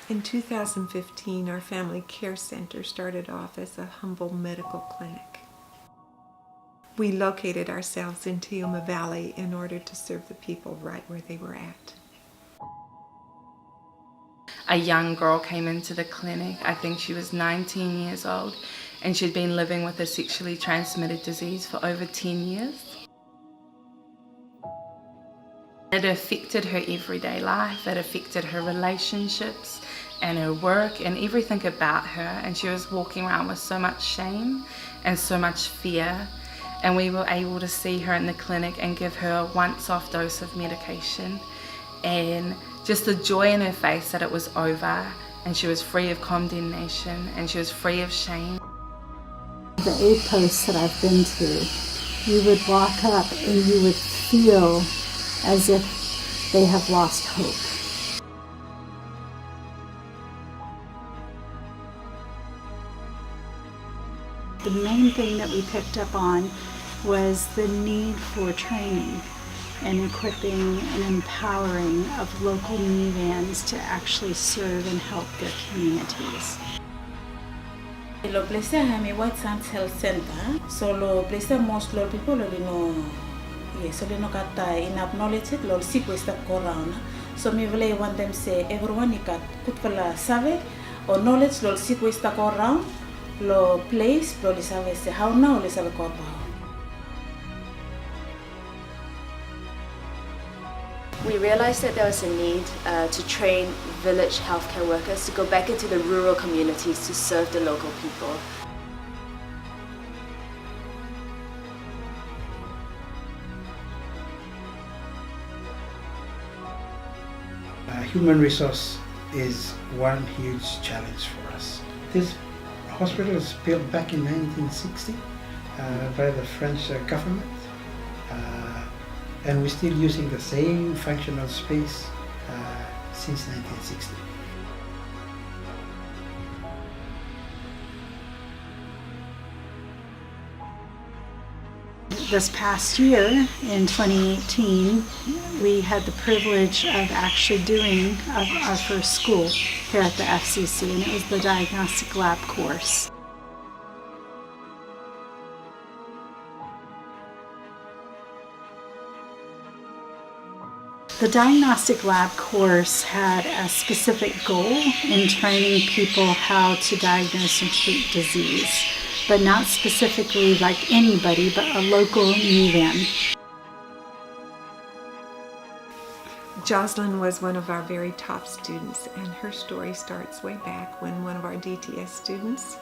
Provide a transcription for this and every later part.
In 2015, our family care center started off as a humble medical clinic. We located ourselves in Tiuma Valley in order to serve the people right where they were at. A young girl came into the clinic. I think she was 19 years old, and she'd been living with a sexually transmitted disease for over 10 years. It affected her everyday life, it affected her relationships and her work and everything about her, and she was walking around with so much shame and so much fear. And we were able to see her in the clinic and give her a once-off dose of medication, and just the joy in her face that it was over and she was free of condemnation and she was free of shame. The 8 posts that I've been to, you would walk up and you would feel as if they have lost hope. The main thing that we picked up on was the need for training and equipping and empowering of local minivans to actually serve and help their communities. Lo place hami White Sands Health Center, so lo place most lo people lo no so lo kata enough knowledge lo si questa corona. So mi vole want them say everyone ikat kutpala save or knowledge lo si questa corona lo place lo li save se how now li save corona. We realized that there was a need to train village healthcare workers to go back into the rural communities to serve the local people. Human resource is one huge challenge for us. This hospital was built back in 1960 by the French government. And we're still using the same functional space since 1960. This past year, in 2018, we had the privilege of actually doing our first school here at the FCC, and it was the diagnostic lab course. The diagnostic lab course had a specific goal in training people how to diagnose and treat disease, but not specifically like anybody, but a local minivan. Jocelyn was one of our very top students, and her story starts way back when one of our DTS students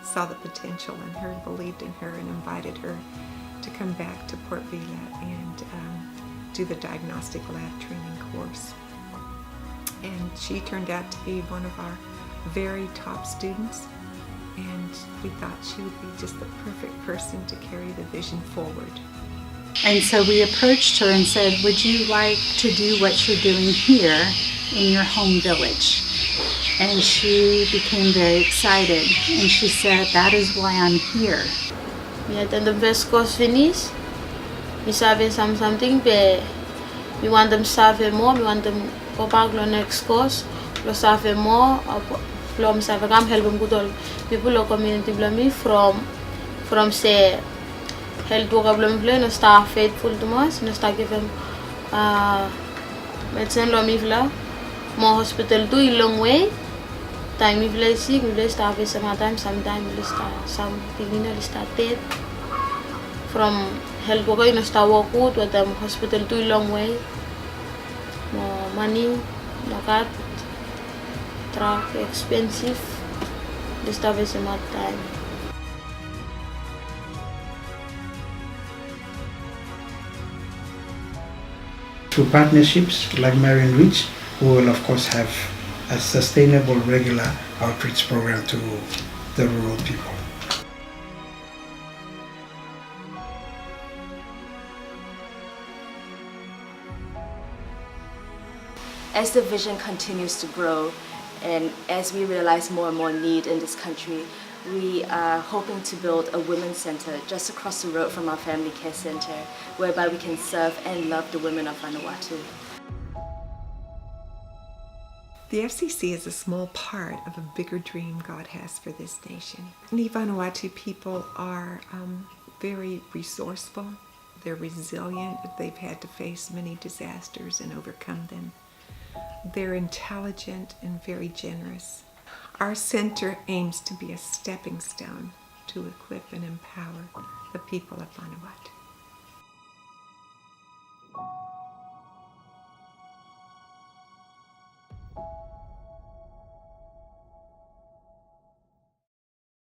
saw the potential in her, believed in her, and invited her to come back to Port Vila and do the diagnostic lab training course. And she turned out to be one of our very top students, and we thought she would be just the perfect person to carry the vision forward. And so we approached her and said, would you like to do what you're doing here in your home village? And she became very excited, and she said, that is why I'm here. We attend the first course finish. We serve something, but we want them to serve more. We want them to go back to the next course. We serve more. We serve help them good people in the community from say health worker no start faithful to us. No start give them medicine more hospital too a long way. Time we play sick, we play start sometimes we start some beginner start dead. From health worker no start work good with them hospital too long way. More money, no cut, truck expensive. We start some time. Through partnerships like Marion Reach, we will of course have a sustainable regular outreach program to the rural people. As the vision continues to grow and as we realize more and more need in this country, we are hoping to build a women's center just across the road from our family care center, whereby we can serve and love the women of Vanuatu. The FCC is a small part of a bigger dream God has for this nation. The Vanuatu people are very resourceful. They're resilient. They've had to face many disasters and overcome them. They're intelligent and very generous. Our center aims to be a stepping stone to equip and empower the people of Vanuatu.